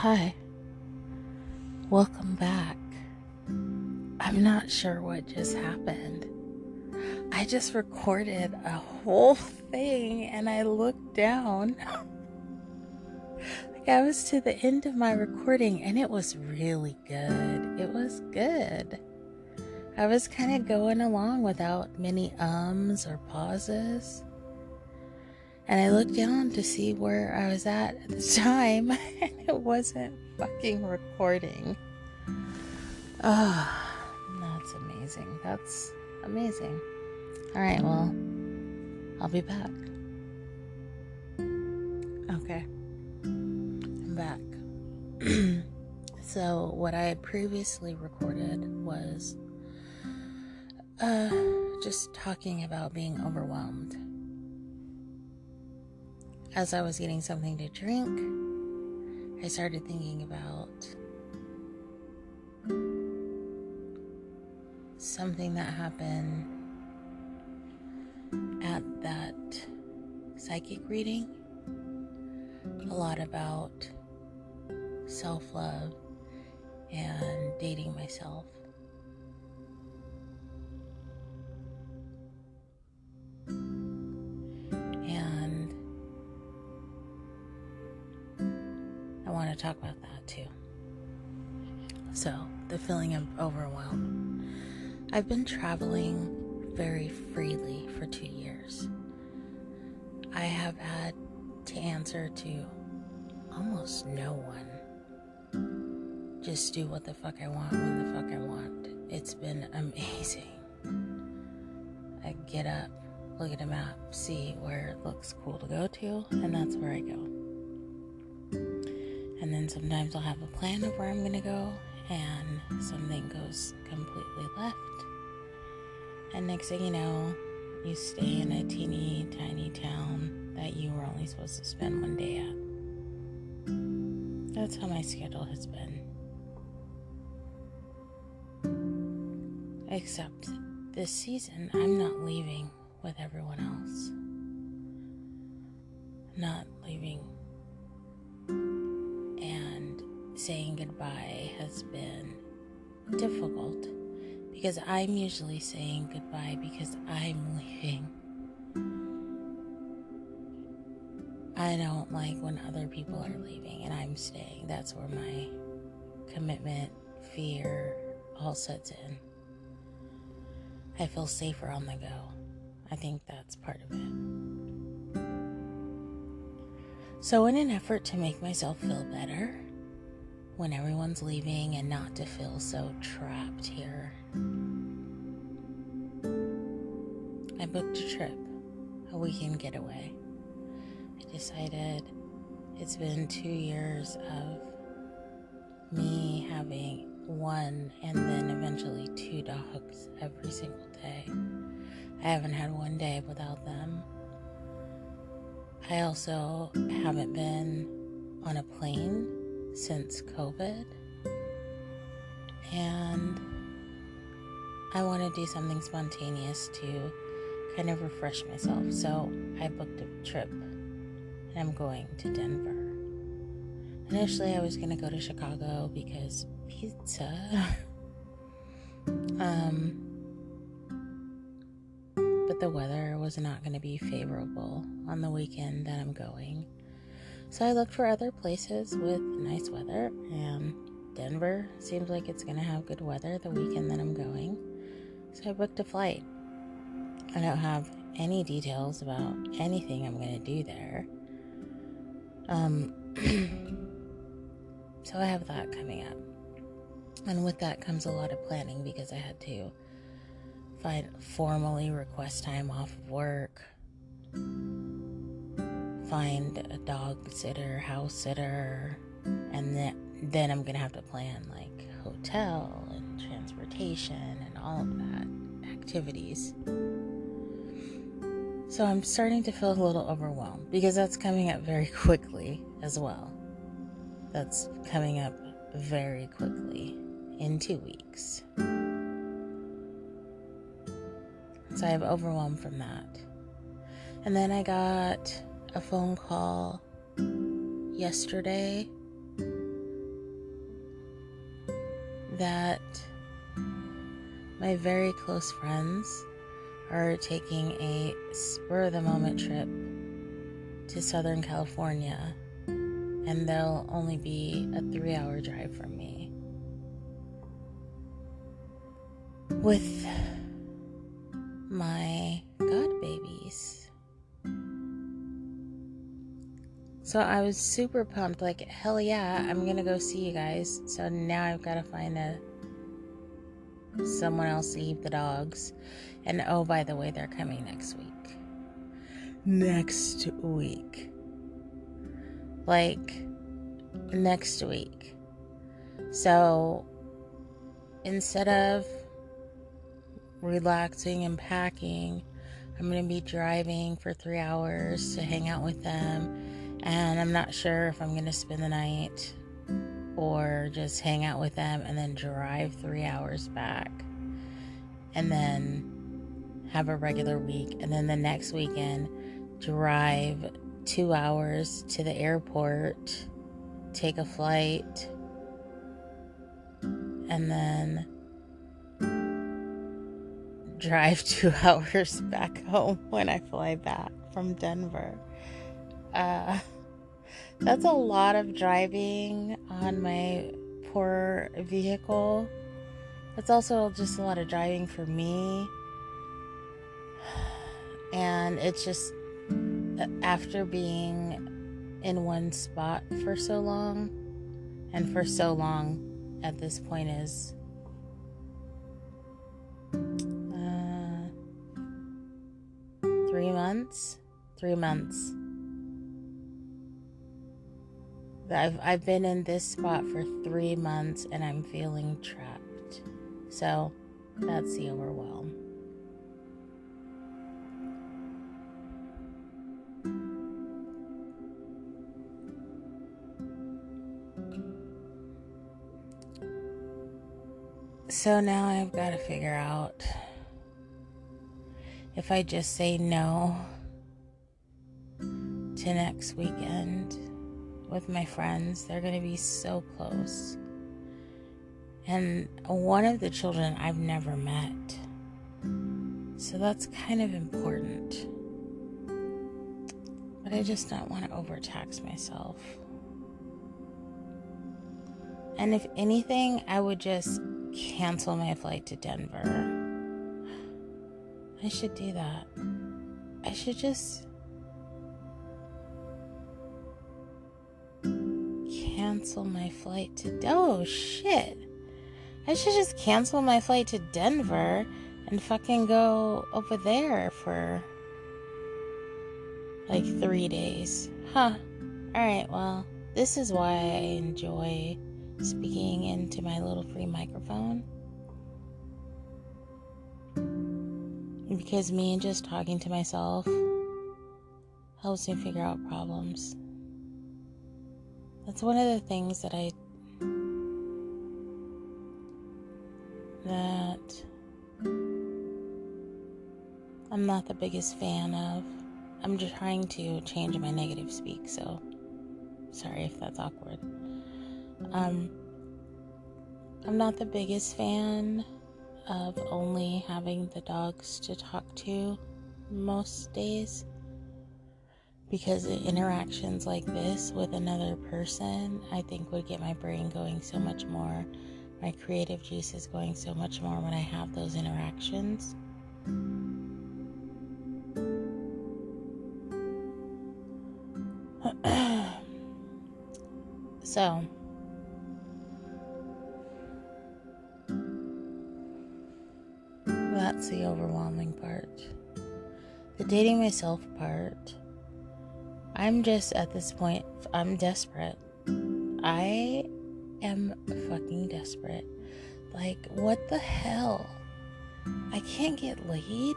Hi, welcome back. I'm not sure what just happened. I just recorded a whole thing and I looked down. I was to the end of my recording and it was really good. It was good. I was kind of going along without many ums or pauses. And I looked down to see where I was at the time and it wasn't fucking recording. Oh, that's amazing. That's amazing. All right, well, I'll be back. Okay, I'm back. So, what I had previously recorded was just talking about being overwhelmed. As I was getting something to drink, I started thinking about something that happened at that psychic reading. A lot about self-love and dating myself. And I want to talk about that too. So, the feeling of overwhelm. I've been traveling very freely for 2 years. I have had to answer to almost no one. Just do what the fuck I want when the fuck I want. It's been amazing. I get up, look at a map, see where it looks cool to go to, and that's where I go. And then sometimes I'll have a plan of where I'm going to go, and something goes completely left. And next thing you know, you stay in a teeny tiny town that you were only supposed to spend one day at. That's how my schedule has been. Except this season, I'm not leaving with everyone else. Not leaving. And saying goodbye has been difficult because I'm usually saying goodbye because I'm leaving. I don't like when other people are leaving and I'm staying. That's where my commitment, fear, all sets in. I feel safer on the go. I think that's part of it. So in an effort to make myself feel better when everyone's leaving and not to feel so trapped here, I booked a trip, a weekend getaway. I decided it's been 2 years of me having one and then eventually 2 dogs every single day. I haven't had one day without them. I also haven't been on a plane since COVID. And I want to do something spontaneous to kind of refresh myself. So I booked a trip and I'm going to Denver. Initially, I was going to go to Chicago because pizza. But the weather was not going to be favorable on the weekend that I'm going. So I looked for other places with nice weather, and Denver seems like it's going to have good weather the weekend that I'm going. So I booked a flight. I don't have any details about anything I'm going to do there. So I have that coming up. And with that comes a lot of planning because I had to formally request time off of work, find a dog sitter, house sitter, and then I'm going to have to plan like hotel and transportation and all of that, activities. So I'm starting to feel a little overwhelmed because that's coming up very quickly as well. That's coming up very quickly in 2 weeks. So I have overwhelm from that. And then I got a phone call yesterday that my very close friends are taking a spur-of-the-moment trip to Southern California, and they'll only be a 3-hour drive from me. With my god babies. So I was super pumped, like, hell yeah, I'm gonna go see you guys. So now I've got to find someone else to keep the dogs. And oh, by the way, they're coming next week. Next week. Like, next week. So instead of relaxing and packing, I'm going to be driving for 3 hours to hang out with them. And I'm not sure if I'm going to spend the night or just hang out with them and then drive 3 hours back. And then have a regular week. And then the next weekend, drive 2 hours to the airport, take a flight, and then drive 2 hours back home when I fly back from Denver. That's a lot of driving on my poor vehicle. It's also just a lot of driving for me. And it's just, after being in one spot for so long, and for so long at this point is 3 months. 3 months. I've been in this spot for 3 months and I'm feeling trapped. So that's the overwhelm. So now I've got to figure out if I just say no to next weekend with my friends. They're going to be so close. And one of the children I've never met. So that's kind of important. But I just don't want to overtax myself. And if anything, I would just cancel my flight to Denver. I should do that. I should just cancel my flight to... Oh, shit. I should just cancel my flight to Denver and fucking go over there for like 3 days. Huh. Alright, well, this is why I enjoy speaking into my little free microphone. Because me just talking to myself helps me figure out problems. That's one of the things that I'm not the biggest fan of. I'm just trying to change my negative speak, so sorry if that's awkward. I'm not the biggest fan of only having the dogs to talk to most days, because interactions like this with another person, I think, would get my brain going so much more, my creative juices going so much more when I have those interactions. So that's the overwhelming part. The dating myself part, I'm just at this point, I'm desperate. I am fucking desperate. Like, what the hell? I can't get laid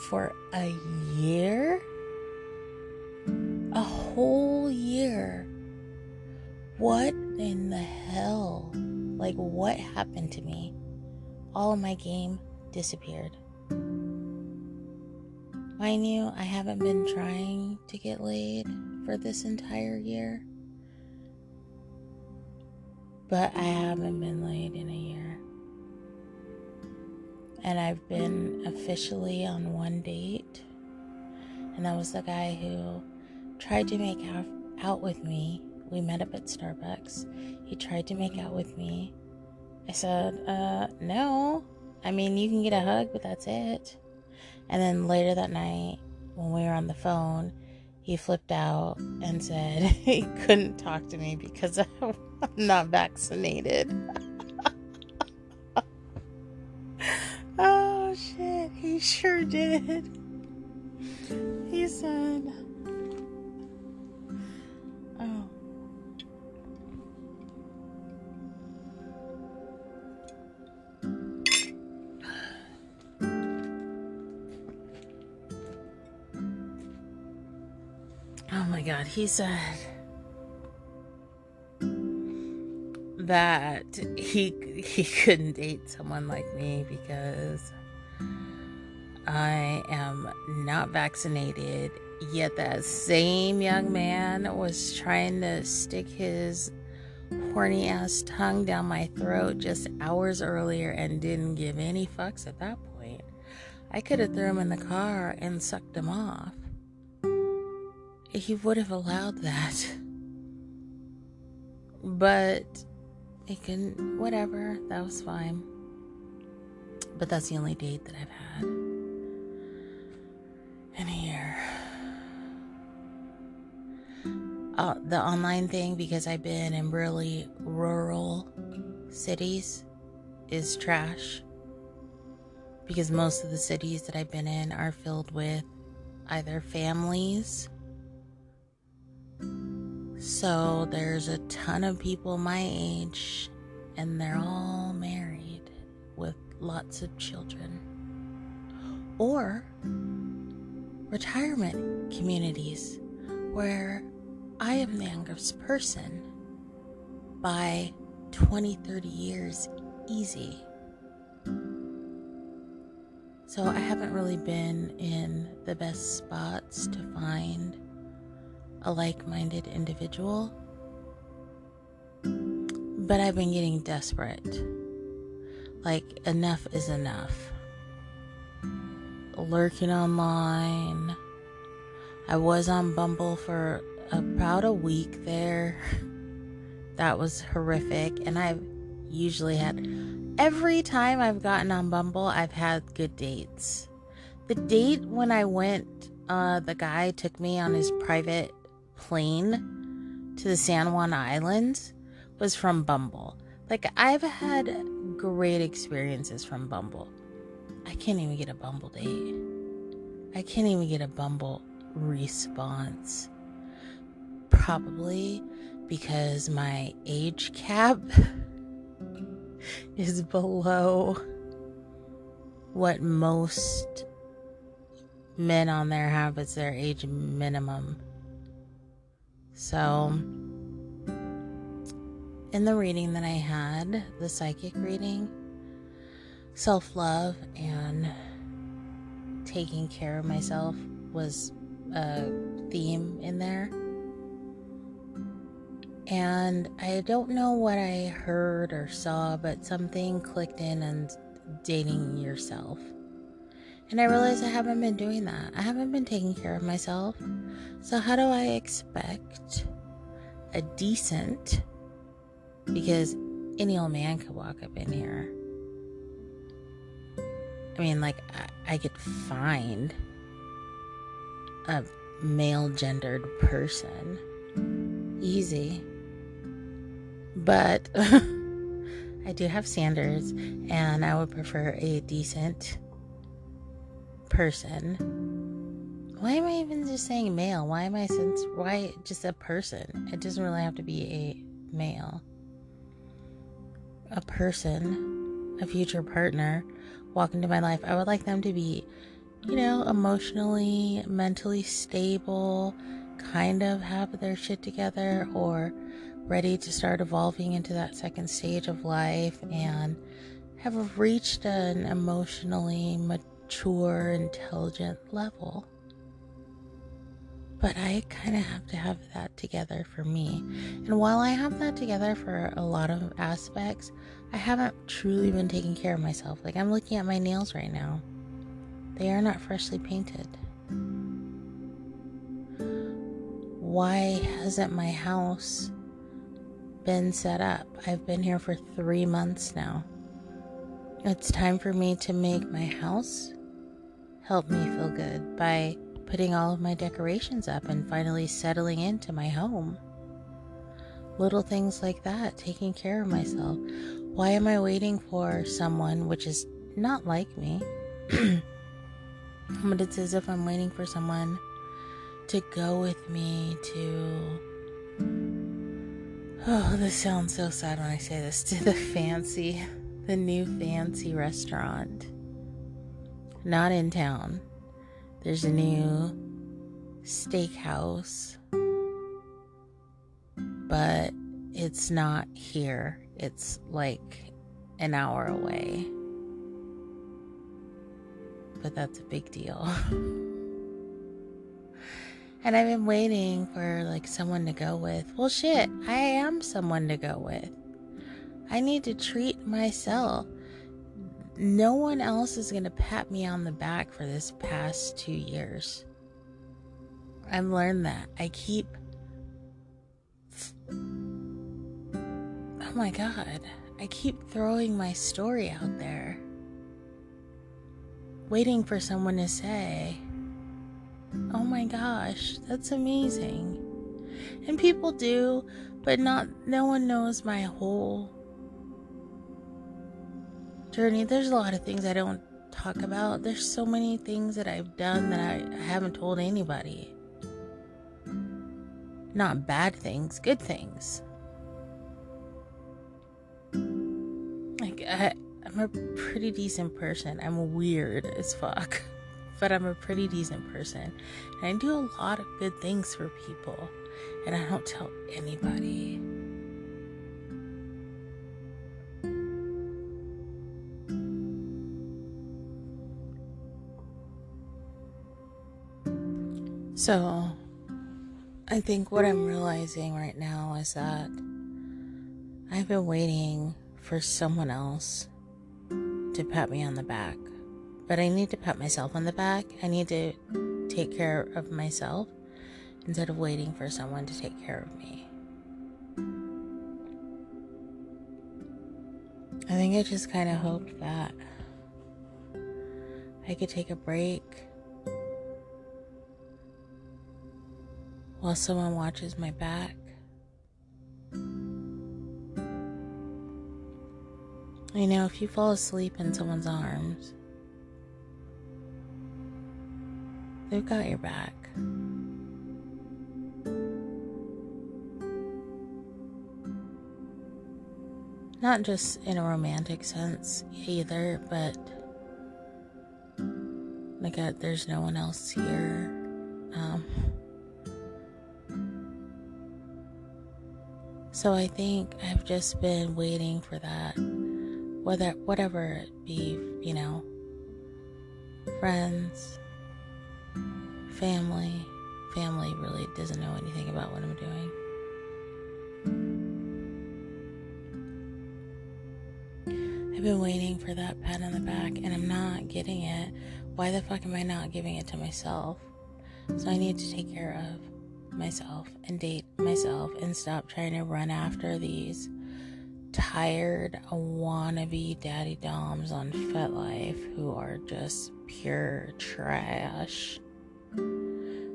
for a year? A whole year? What in the hell? Like, what happened to me? All of my game disappeared. Mind you, I haven't been trying to get laid for this entire year. But I haven't been laid in a year. And I've been officially on one date. And that was the guy who tried to make out with me. We met up at Starbucks. He tried to make out with me. I said, no. I mean, you can get a hug, but that's it. And then later that night, when we were on the phone, he flipped out and said he couldn't talk to me because I'm not vaccinated. Oh, shit. He sure did. He said, oh. Oh my God, he said that he couldn't date someone like me because I am not vaccinated. Yet that same young man was trying to stick his horny ass tongue down my throat just hours earlier and didn't give any fucks at that point. I could have threw him in the car and sucked him off. He would have allowed that. But he couldn't, whatever, that was fine. But that's the only date that I've had in a year. The online thing, because I've been in really rural cities, is trash. Because most of the cities that I've been in are filled with either families. So there's a ton of people my age, and they're all married with lots of children. Or retirement communities where I am the youngest person by 20, 30 years easy. So I haven't really been in the best spots to find a like-minded individual, but I've been getting desperate. Like, enough is enough. Lurking online. I was on Bumble for about a week there. That was horrific. And I've usually had, every time I've gotten on Bumble, I've had good dates. The date when I went, the guy took me on his private plane to the San Juan Islands was from Bumble. Like, I've had great experiences from Bumble. I can't even get a Bumble date. I can't even get a Bumble response. Probably because my age cap is below what most men on there have as their age minimum. So, in the reading that I had, the psychic reading, self-love and taking care of myself was a theme in there. And I don't know what I heard or saw, but something clicked in on dating yourself. And I realized I haven't been doing that. I haven't been taking care of myself. So how do I expect a decent, because any old man could walk up in here. I mean, like, I could find a male gendered person. Easy. But I do have standards, and I would prefer a decent person. Why am I even just saying male? Why just a person? It doesn't really have to be a male. A person, a future partner, walk into my life. I would like them to be, emotionally, mentally stable, kind of have their shit together, or ready to start evolving into that second stage of life and have reached an emotionally mature, intelligent level. But I kind of have to have that together for me. And while I have that together for a lot of aspects, I haven't truly been taking care of myself. Like, I'm looking at my nails right now. They are not freshly painted. Why hasn't my house been set up? I've been here for 3 months now. It's time for me to make my house help me feel good by putting all of my decorations up and finally settling into my home. Little things like that, taking care of myself. Why am I waiting for someone, which is not like me, but it's as if I'm waiting for someone to go with me to, oh, this sounds so sad when I say this, to the new fancy restaurant. Not in town. There's a new steakhouse, but it's not here. It's like an hour away. But that's a big deal. And I've been waiting for like someone to go with. Well, shit, I am someone to go with. I need to treat myself. No one else is going to pat me on the back for this past 2 years. I've learned that. Oh my God. I keep throwing my story out there. Waiting for someone to say, oh my gosh, that's amazing. And people do, but no one knows my whole journey. There's a lot of things I don't talk about. There's so many things that I've done that I haven't told anybody. Not bad things, good things. Like, I'm a pretty decent person. I'm weird as fuck, but I'm a pretty decent person. And I do a lot of good things for people, and I don't tell anybody. So, I think what I'm realizing right now is that I've been waiting for someone else to pat me on the back. But I need to pat myself on the back. I need to take care of myself instead of waiting for someone to take care of me. I think I just kind of hoped that I could take a break while someone watches my back. You know, if you fall asleep in someone's arms, they've got your back. Not just in a romantic sense either, but like there's no one else here. So I think I've just been waiting for that. Whatever it be, you know, friends, family. Family really doesn't know anything about what I'm doing. I've been waiting for that pat on the back, and I'm not getting it. Why the fuck am I not giving it to myself? So I need to take care of myself and date myself and stop trying to run after these tired wannabe daddy doms on FetLife who are just pure trash.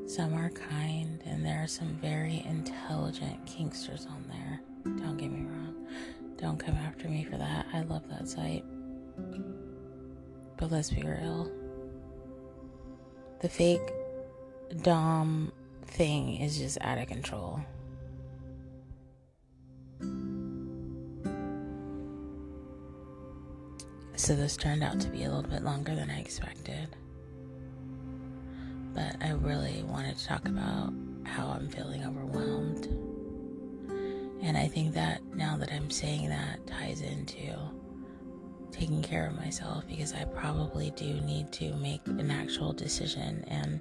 Some are kind, and there are some very intelligent kinksters on there. Don't get me wrong. Don't come after me for that. I love that site. But let's be real. The fake dom thing is just out of control. So this turned out to be a little bit longer than I expected. But I really wanted to talk about how I'm feeling overwhelmed. And I think that now that I'm saying that ties into taking care of myself, because I probably do need to make an actual decision and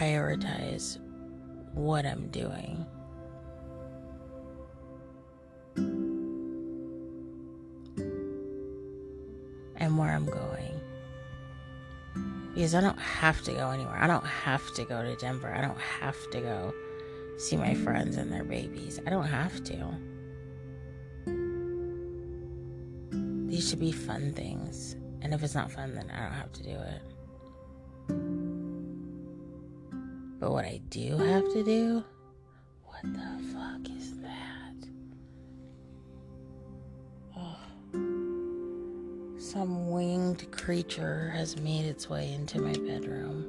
prioritize what I'm doing. And where I'm going. Because I don't have to go anywhere. I don't have to go to Denver. I don't have to go see my friends and their babies. I don't have to. These should be fun things. And if it's not fun, then I don't have to do it. But what I do have to do? What the fuck is that? Oh. Some winged creature has made its way into my bedroom.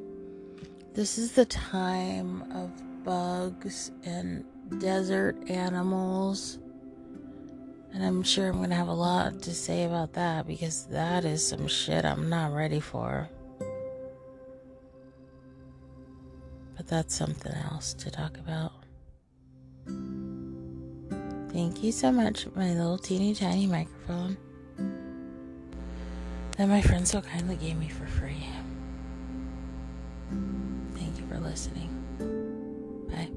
This is the time of bugs and desert animals. And I'm sure I'm going to have a lot to say about that because that is some shit I'm not ready for. But that's something else to talk about. Thank you so much, my little teeny tiny microphone that my friend so kindly gave me for free. Thank you for listening. Bye.